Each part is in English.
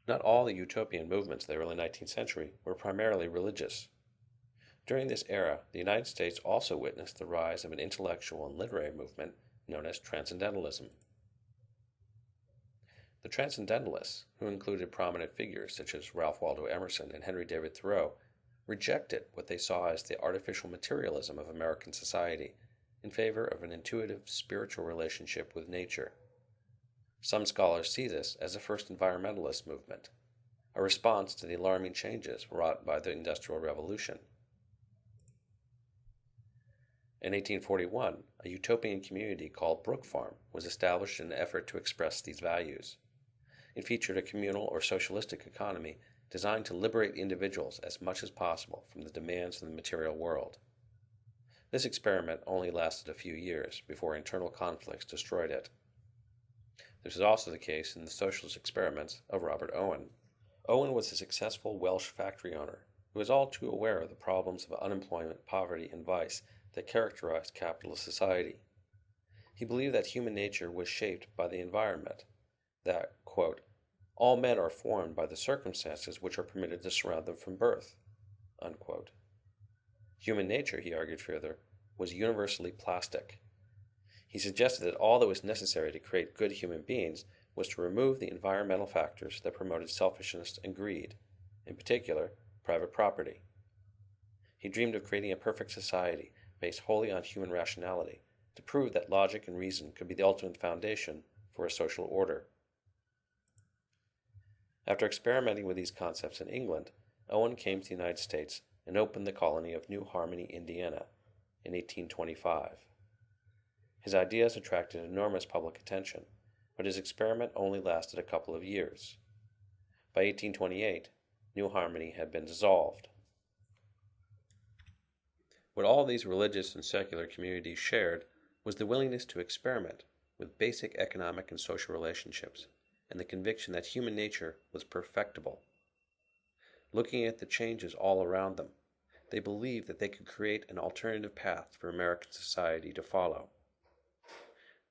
Not all the utopian movements of the early 19th century were primarily religious. During this era, the United States also witnessed the rise of an intellectual and literary movement known as Transcendentalism. The Transcendentalists, who included prominent figures such as Ralph Waldo Emerson and Henry David Thoreau, rejected what they saw as the artificial materialism of American society in favor of an intuitive spiritual relationship with nature. Some scholars see this as the first environmentalist movement, a response to the alarming changes wrought by the Industrial Revolution. In 1841, a utopian community called Brook Farm was established in an effort to express these values. It featured a communal or socialistic economy designed to liberate individuals as much as possible from the demands of the material world. This experiment only lasted a few years before internal conflicts destroyed it. This was also the case in the socialist experiments of Robert Owen. Owen was a successful Welsh factory owner who was all too aware of the problems of unemployment, poverty, and vice that characterized capitalist society. He believed that human nature was shaped by the environment, that, quote, all men are formed by the circumstances which are permitted to surround them from birth, unquote. Human nature, he argued further, was universally plastic. He suggested that all that was necessary to create good human beings was to remove the environmental factors that promoted selfishness and greed, in particular, private property. He dreamed of creating a perfect society based wholly on human rationality to prove that logic and reason could be the ultimate foundation for a social order. After experimenting with these concepts in England, Owen came to the United States and opened the colony of New Harmony, Indiana, in 1825. His ideas attracted enormous public attention, but his experiment only lasted a couple of years. By 1828, New Harmony had been dissolved. What all these religious and secular communities shared was the willingness to experiment with basic economic and social relationships, and the conviction that human nature was perfectible. Looking at the changes all around them, they believed that they could create an alternative path for American society to follow.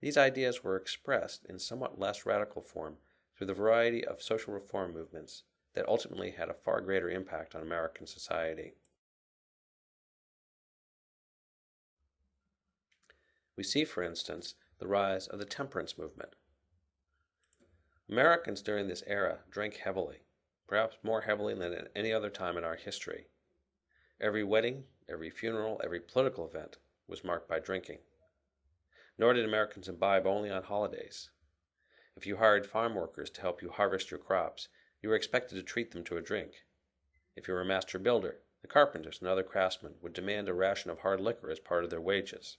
These ideas were expressed in somewhat less radical form through the variety of social reform movements that ultimately had a far greater impact on American society. We see, for instance, the rise of the temperance movement. Americans during this era drank heavily, perhaps more heavily than at any other time in our history. Every wedding, every funeral, every political event was marked by drinking. Nor did Americans imbibe only on holidays. If you hired farm workers to help you harvest your crops, you were expected to treat them to a drink. If you were a master builder, the carpenters and other craftsmen would demand a ration of hard liquor as part of their wages.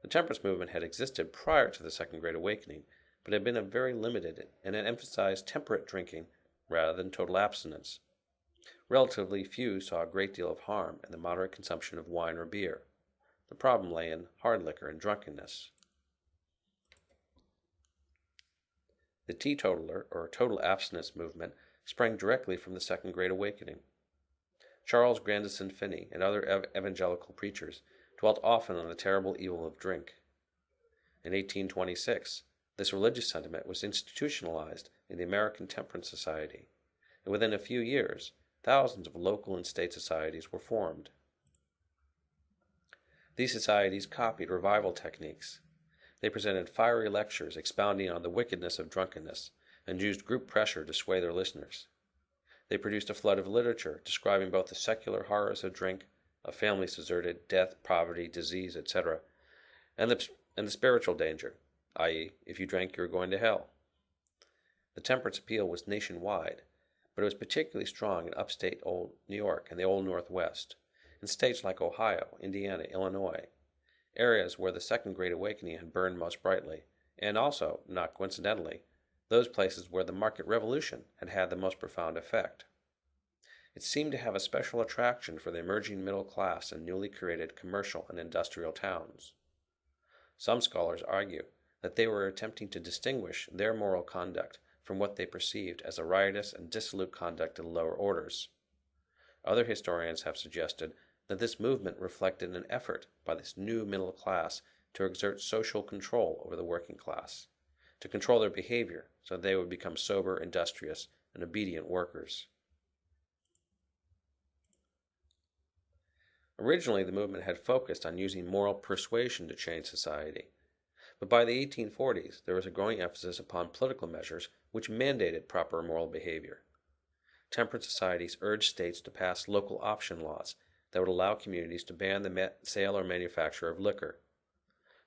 The temperance movement had existed prior to the Second Great Awakening, but had been very limited and had emphasized temperate drinking rather than total abstinence. Relatively few saw a great deal of harm in the moderate consumption of wine or beer. The problem lay in hard liquor and drunkenness. The teetotaler, or total abstinence movement, sprang directly from the Second Great Awakening. Charles Grandison Finney and other evangelical preachers dwelt often on the terrible evil of drink. In 1826, this religious sentiment was institutionalized in the American Temperance Society, and within a few years, thousands of local and state societies were formed. These societies copied revival techniques. They presented fiery lectures expounding on the wickedness of drunkenness and used group pressure to sway their listeners. They produced a flood of literature describing both the secular horrors of drink, of families deserted, death, poverty, disease, etc., and the spiritual danger, i.e., if you drank, you were going to hell. The temperance appeal was nationwide, but it was particularly strong in upstate Old New York and the Old Northwest, in states like Ohio, Indiana, Illinois, areas where the Second Great Awakening had burned most brightly, and also, not coincidentally, those places where the market revolution had had the most profound effect. It seemed to have a special attraction for the emerging middle class in newly created commercial and industrial towns. Some scholars argue that they were attempting to distinguish their moral conduct from what they perceived as a riotous and dissolute conduct of the lower orders. Other historians have suggested that this movement reflected an effort by this new middle class to exert social control over the working class, to control their behavior so they would become sober, industrious, and obedient workers. Originally, the movement had focused on using moral persuasion to change society, but by the 1840s there was a growing emphasis upon political measures which mandated proper moral behavior. Temperance societies urged states to pass local option laws that would allow communities to ban the sale or manufacture of liquor.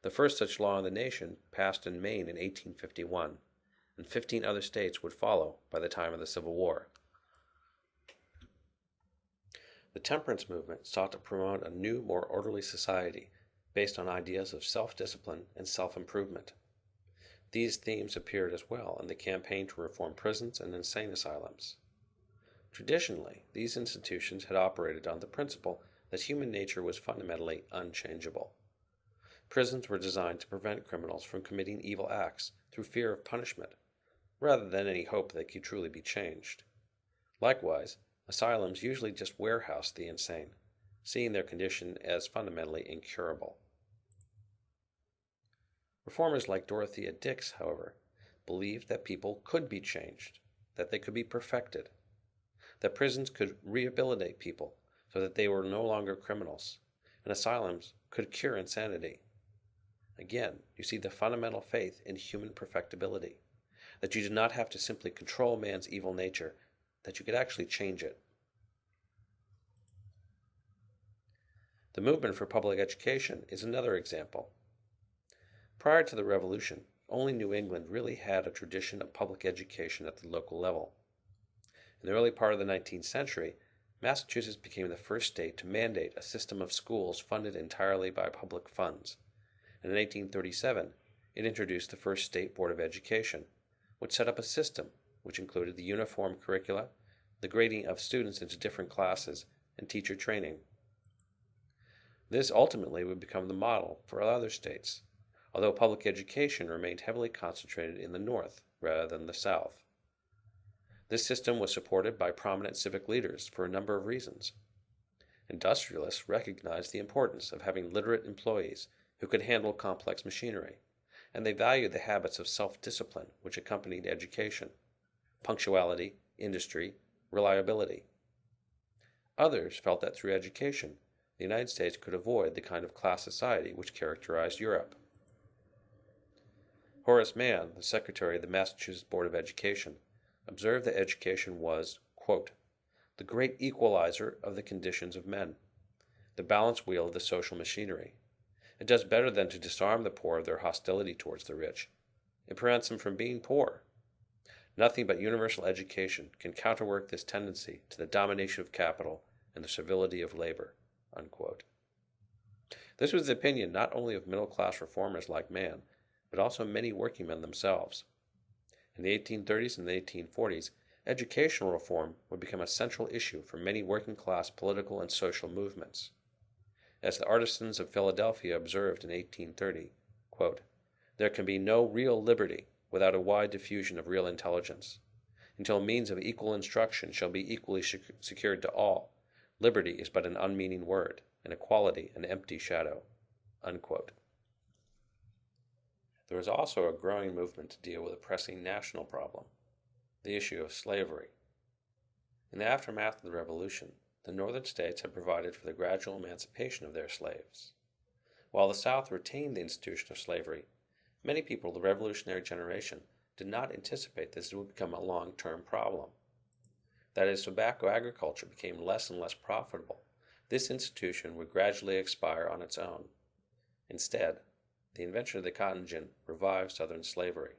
The first such law in the nation passed in Maine in 1851, and 15 other states would follow by the time of the Civil War. The temperance movement sought to promote a new, more orderly society based on ideas of self-discipline and self-improvement. These themes appeared as well in the campaign to reform prisons and insane asylums. Traditionally, these institutions had operated on the principle that human nature was fundamentally unchangeable. Prisons were designed to prevent criminals from committing evil acts through fear of punishment, rather than any hope they could truly be changed. Likewise, asylums usually just warehoused the insane, seeing their condition as fundamentally incurable. Reformers like Dorothea Dix, however, believed that people could be changed, that they could be perfected, that prisons could rehabilitate people so that they were no longer criminals, and asylums could cure insanity. Again, you see the fundamental faith in human perfectibility, that you did not have to simply control man's evil nature, that you could actually change it. The movement for public education is another example. Prior to the Revolution, only New England really had a tradition of public education at the local level. In the early part of the 19th century, Massachusetts became the first state to mandate a system of schools funded entirely by public funds, and in 1837 it introduced the first state board of education, which set up a system which included the uniform curricula, the grading of students into different classes, and teacher training. This ultimately would become the model for other states, although public education remained heavily concentrated in the North rather than the South. This system was supported by prominent civic leaders for a number of reasons. Industrialists recognized the importance of having literate employees who could handle complex machinery, and they valued the habits of self-discipline which accompanied education: punctuality, industry, reliability. Others felt that through education, the United States could avoid the kind of class society which characterized Europe. Horace Mann, the secretary of the Massachusetts Board of Education, observed that education was, quote, "the great equalizer of the conditions of men, the balance wheel of the social machinery. It does better than to disarm the poor of their hostility towards the rich. It prevents them from being poor. Nothing but universal education can counterwork this tendency to the domination of capital and the servility of labor." Unquote. This was the opinion not only of middle-class reformers like Mann, but also many working men themselves. In the 1830s and the 1840s, educational reform would become a central issue for many working-class political and social movements. As the artisans of Philadelphia observed in 1830, quote, "There can be no real liberty without a wide diffusion of real intelligence. Until means of equal instruction shall be equally secured to all, liberty is but an unmeaning word, and equality an empty shadow." Unquote. There was also a growing movement to deal with a pressing national problem, the issue of slavery. In the aftermath of the Revolution, the northern states had provided for the gradual emancipation of their slaves. While the South retained the institution of slavery, many people of the Revolutionary generation did not anticipate this would become a long-term problem. That as tobacco agriculture became less and less profitable, this institution would gradually expire on its own. Instead, the invention of the cotton gin revived Southern slavery.